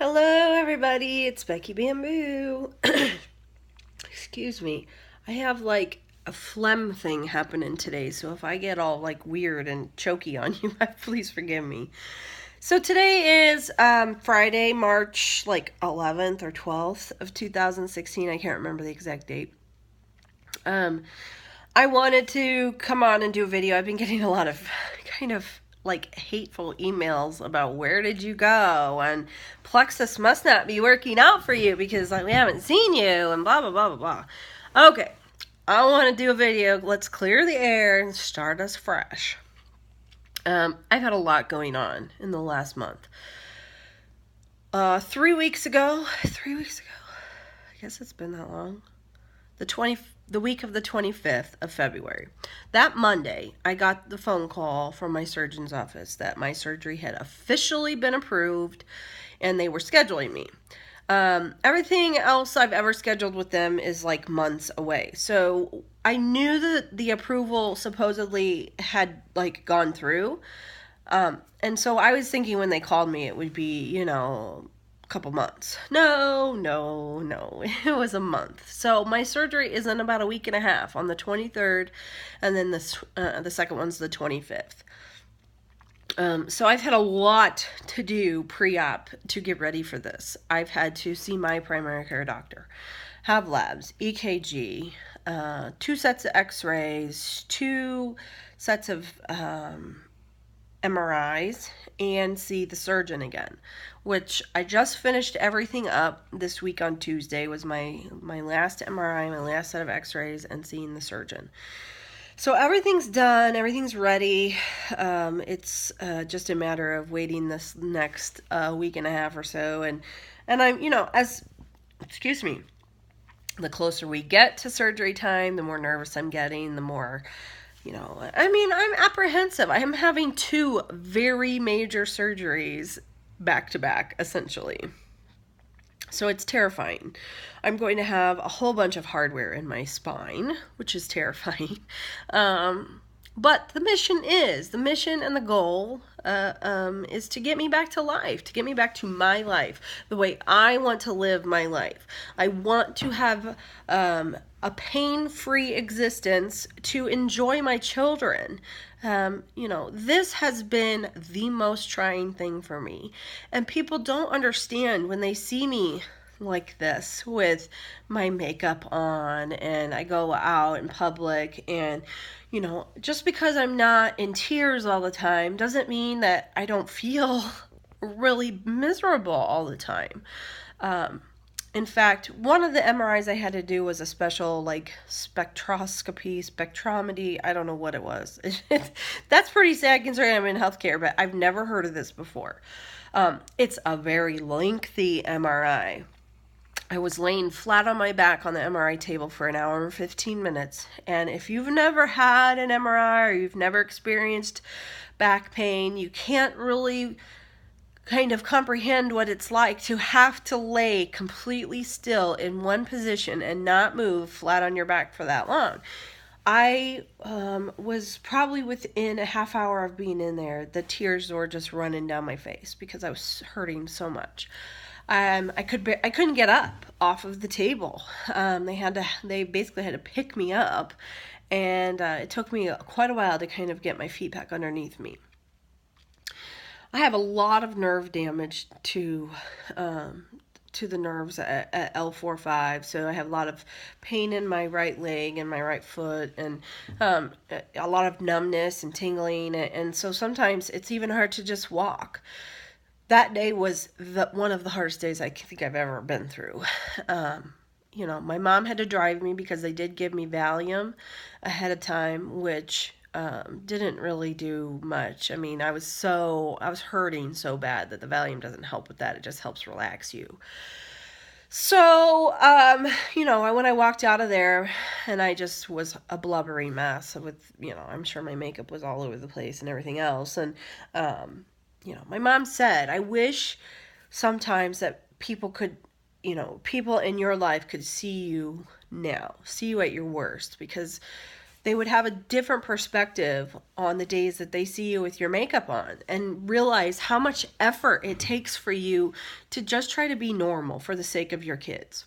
Hello, everybody. It's Becky Bamboo. Excuse me. I have like a phlegm thing happening today, so if I get all like weird and choky on you, please forgive me. So today is Friday, March like 11th or 12th of 2016. I can't remember the exact date. Um, I wanted to come on and do a video. I've been getting a lot of kind of like hateful emails about where did you go and Plexus must not be working out for you because like we haven't seen you and blah blah blah blah blah. Okay, I want to do a video. Let's clear the air and start us fresh. I've had a lot going on in the last month. 3 weeks ago, I guess it's been that long. The week of the 25th of February. That Monday, I got the phone call from my surgeon's office that my surgery had officially been approved and they were scheduling me. Everything else I've ever scheduled with them is like months away. So I knew that the approval supposedly had like gone through. And so I was thinking when they called me, it would be, couple months. No. It was a month. So my surgery is in about a week and a half on the 23rd, and then the second one's the 25th. So I've had a lot to do pre-op to get ready for this. I've had to see my primary care doctor, have labs, EKG, 2 sets of x-rays, 2 sets of MRIs, and see the surgeon again, which I just finished everything up this week on Tuesday was my last MRI, my last set of x-rays, and seeing the surgeon. So everything's done, everything's ready. It's just a matter of waiting this next week and a half or so, and I'm, the closer we get to surgery time, the more nervous I'm getting, the more I'm apprehensive. I am having 2 very major surgeries back to back, essentially. So it's terrifying. I'm going to have a whole bunch of hardware in my spine, which is terrifying. But the mission and the goal is to get me back to life, to get me back to my life, the way I want to live my life. I want to have a pain-free existence to enjoy my children. This has been the most trying thing for me. And people don't understand when they see me like this with my makeup on and I go out in public and just because I'm not in tears all the time doesn't mean that I don't feel really miserable all the time. In fact, one of the MRIs I had to do was a special spectrometry. I don't know what it was. That's pretty sad considering I'm in healthcare, but I've never heard of this before. It's a very lengthy MRI. I was laying flat on my back on the MRI table for an hour and 15 minutes. And if you've never had an MRI or you've never experienced back pain, you can't really kind of comprehend what it's like to have to lay completely still in one position and not move flat on your back for that long. I was probably within a half hour of being in there. The tears were just running down my face because I was hurting so much. I couldn't get up off of the table. They basically had to pick me up, and it took me quite a while to kind of get my feet back underneath me. I have a lot of nerve damage to the nerves at L4-5, so I have a lot of pain in my right leg and my right foot, and a lot of numbness and tingling, and so sometimes it's even hard to just walk. That day was one of the hardest days I think I've ever been through. My mom had to drive me because they did give me Valium ahead of time, which didn't really do much. I mean, I was hurting so bad that the Valium doesn't help with that. It just helps relax you. So, when I walked out of there, and I just was a blubbery mess with, I'm sure my makeup was all over the place and everything else. And, my mom said, I wish sometimes that people could, people in your life could see you now, see you at your worst, because they would have a different perspective on the days that they see you with your makeup on, and realize how much effort it takes for you to just try to be normal for the sake of your kids.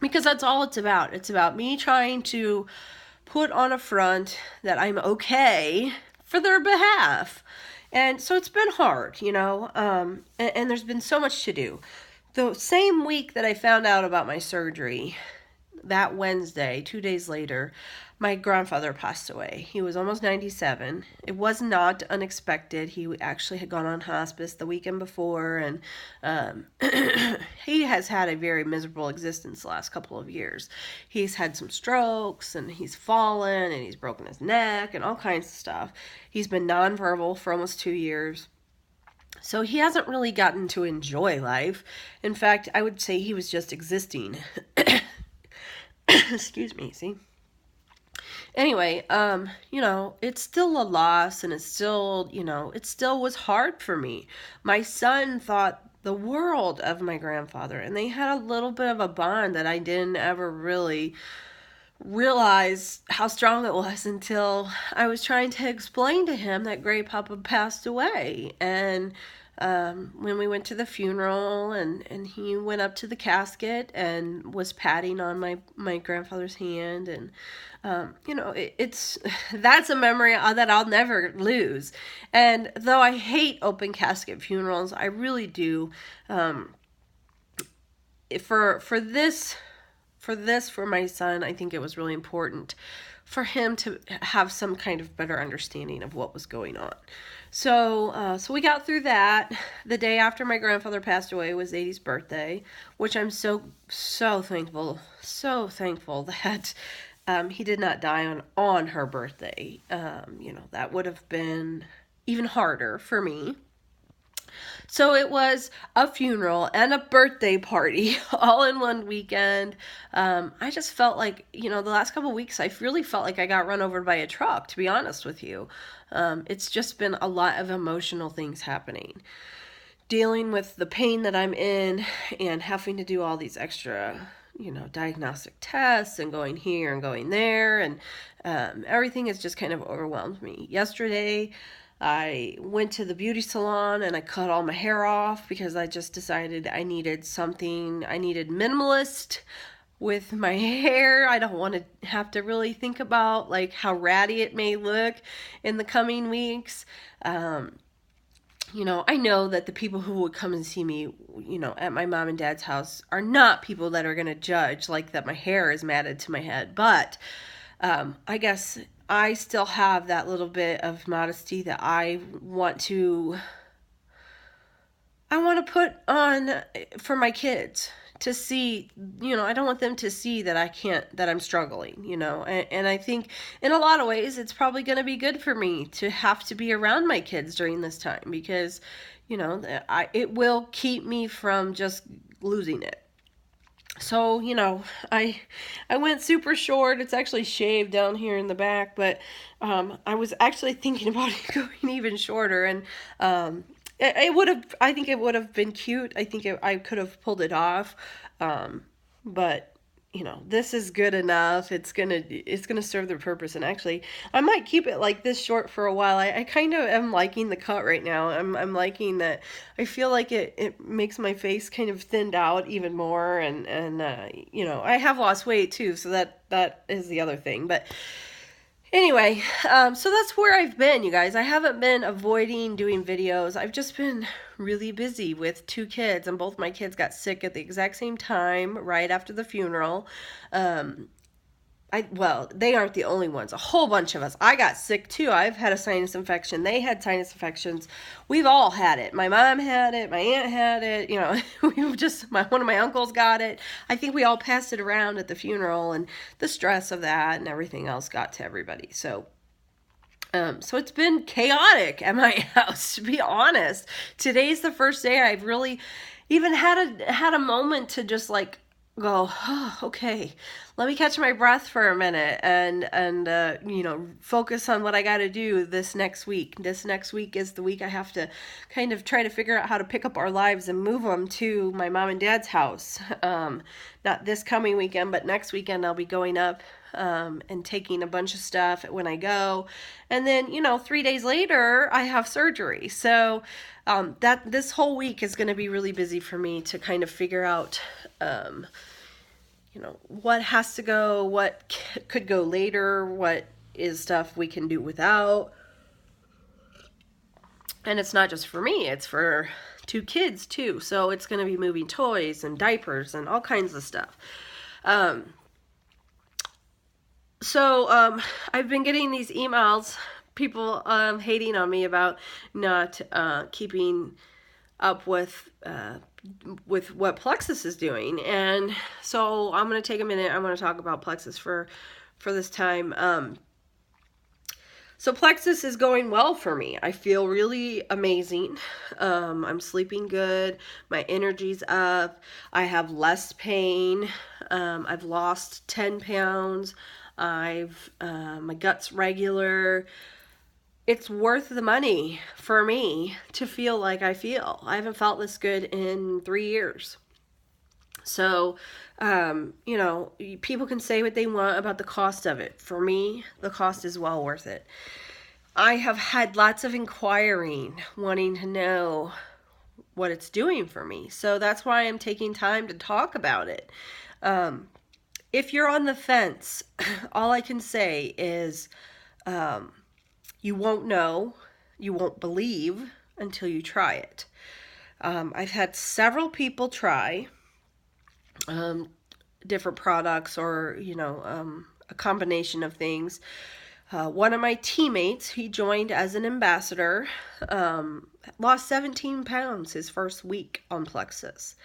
Because that's all it's about. It's about me trying to put on a front that I'm okay for their behalf. And so it's been hard, and there's been so much to do. The same week that I found out about my surgery, that Wednesday, 2 days later, my grandfather passed away. He was almost 97. It was not unexpected. He actually had gone on hospice the weekend before, and he has had a very miserable existence the last couple of years. He's had some strokes, and he's fallen, and he's broken his neck, and all kinds of stuff. He's been nonverbal for almost 2 years. So he hasn't really gotten to enjoy life. In fact, I would say he was just existing. Excuse me, see? Anyway, it's still a loss, and it's still, it still was hard for me. My son thought the world of my grandfather, and they had a little bit of a bond that I didn't ever really realize how strong it was until I was trying to explain to him that Great Papa passed away. And when we went to the funeral, and he went up to the casket and was patting on my grandfather's hand, and that's a memory that I'll never lose. And though I hate open casket funerals, I really do. For my son, I think it was really important for him to have some kind of better understanding of what was going on. So we got through that. The day after my grandfather passed away was Sadie's birthday, which I'm so thankful that he did not die on her birthday. That would have been even harder for me. So it was a funeral and a birthday party all in one weekend. I just felt like, the last couple of weeks, I really felt like I got run over by a truck, to be honest with you. It's just been a lot of emotional things happening. Dealing with the pain that I'm in and having to do all these extra, diagnostic tests and going here and going there. And everything has just kind of overwhelmed me. Yesterday, I went to the beauty salon and I cut all my hair off because I just decided I needed minimalist with my hair. I don't want to have to really think about like how ratty it may look in the coming weeks. I know that the people who would come and see me, at my mom and dad's house are not people that are going to judge like that my hair is matted to my head. But I guess I still have that little bit of modesty that I want to put on for my kids to see. I don't want them to see that I'm struggling, and I think in a lot of ways it's probably going to be good for me to have to be around my kids during this time because, it will keep me from just losing it. So, I went super short. It's actually shaved down here in the back, but I was actually thinking about it going even shorter, and I think it would have been cute. I think I could have pulled it off, but this is good enough. It's gonna serve the purpose. And actually, I might keep it like this short for a while. I kind of am liking the cut right now. I'm liking that. I feel like it makes my face kind of thinned out even more. And I have lost weight too, so that is the other thing. But anyway, so that's where I've been, you guys. I haven't been avoiding doing videos. I've just been really busy with 2 kids, and both my kids got sick at the exact same time, right after the funeral. They aren't the only ones. A whole bunch of us. I got sick too. I've had a sinus infection. They had sinus infections. We've all had it. My mom had it. My aunt had it. One of my uncles got it. I think we all passed it around at the funeral, and the stress of that and everything else got to everybody. So it's been chaotic at my house, to be honest. Today's the first day I've really even had a moment to just like go, oh, okay, let me catch my breath for a minute and focus on what I got to do this next week. This next week is the week I have to kind of try to figure out how to pick up our lives and move them to my mom and dad's house. Not this coming weekend, but next weekend I'll be going up and taking a bunch of stuff when I go. And then, 3 days later, I have surgery. So that this whole week is going to be really busy for me to kind of figure out, what has to go, what could go later, what is stuff we can do without. And it's not just for me, it's for 2 kids too. So it's going to be moving toys and diapers and all kinds of stuff. So I've been getting these emails, people hating on me about not keeping up with what Plexus is doing. And so I'm going to take a minute. I'm going to talk about Plexus for this time. So Plexus is going well for me. I feel really amazing. I'm sleeping good. My energy's up. I have less pain. I've lost 10 pounds. My gut's regular. It's worth the money for me to feel like I feel. I haven't felt this good in 3 years. So, people can say what they want about the cost of it. For me, the cost is well worth it. I have had lots of inquiring, wanting to know what it's doing for me. So that's why I'm taking time to talk about it. If you're on the fence, all I can say is you won't know, you won't believe until you try it. I've had several people try different products or, a combination of things. One of my teammates, he joined as an ambassador, lost 17 pounds his first week on Plexus.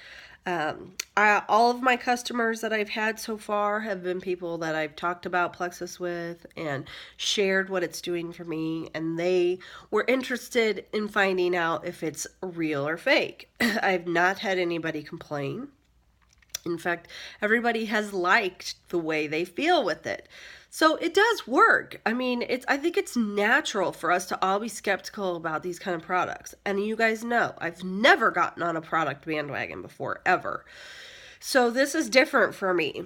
All of my customers that I've had so far have been people that I've talked about Plexus with and shared what it's doing for me, and they were interested in finding out if it's real or fake. I've not had anybody complain. In fact, everybody has liked the way they feel with it. So it does work. I mean, I think it's natural for us to all be skeptical about these kind of products. And you guys know, I've never gotten on a product bandwagon before, ever. So this is different for me.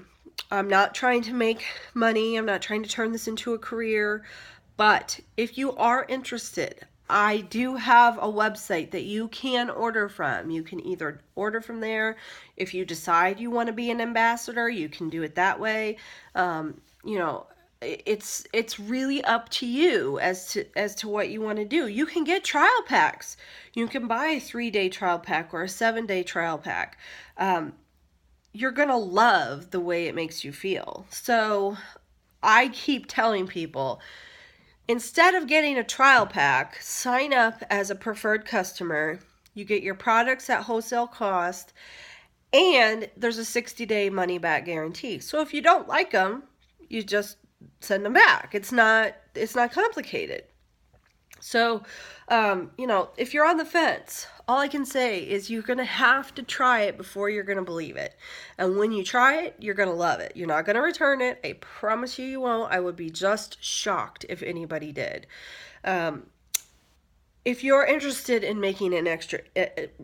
I'm not trying to make money. I'm not trying to turn this into a career. But if you are interested, I do have a website that you can order from. You can either order from there. If you decide you want to be an ambassador, you can do it that way. It's really up to you as to what you want to do. You can get trial packs. You can buy a 3-day trial pack or a 7-day trial pack. You're going to love the way it makes you feel. So I keep telling people, instead of getting a trial pack, sign up as a preferred customer. You get your products at wholesale cost, and there's a 60-day money-back guarantee. So if you don't like them, you just send them back. It's not complicated. So, if you're on the fence, all I can say is you're going to have to try it before you're going to believe it. And when you try it, you're going to love it. You're not going to return it. I promise you won't. I would be just shocked if anybody did. If you're interested in making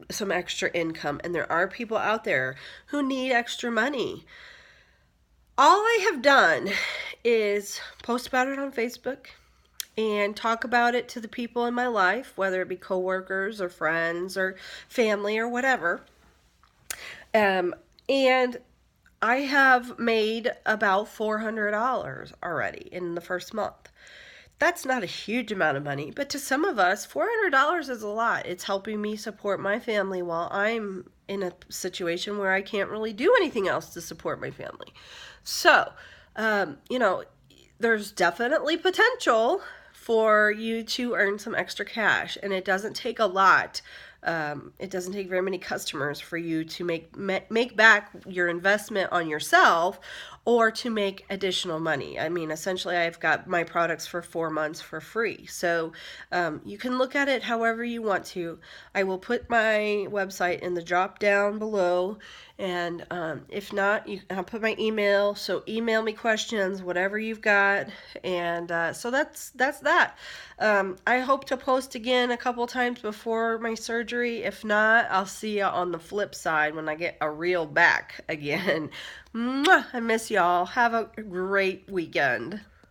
some extra income, and there are people out there who need extra money, all I have done is post about it on Facebook and talk about it to the people in my life, whether it be coworkers or friends or family or whatever. And I have made about $400 already in the first month. That's not a huge amount of money, but to some of us, $400 is a lot. It's helping me support my family while I'm in a situation where I can't really do anything else to support my family. So, there's definitely potential for you to earn some extra cash, and it doesn't take a lot. It doesn't take very many customers for you to make back your investment on yourself or to make additional money. I mean, essentially, I've got my products for 4 months for free. So you can look at it however you want to. I will put my website in the drop down below. And if not, I'll put my email. So email me questions, whatever you've got. And so that's that. I hope to post again a couple times before my surgery. surgery. If not, I'll see you on the flip side when I get a real back again. Mwah! I miss y'all. Have a great weekend.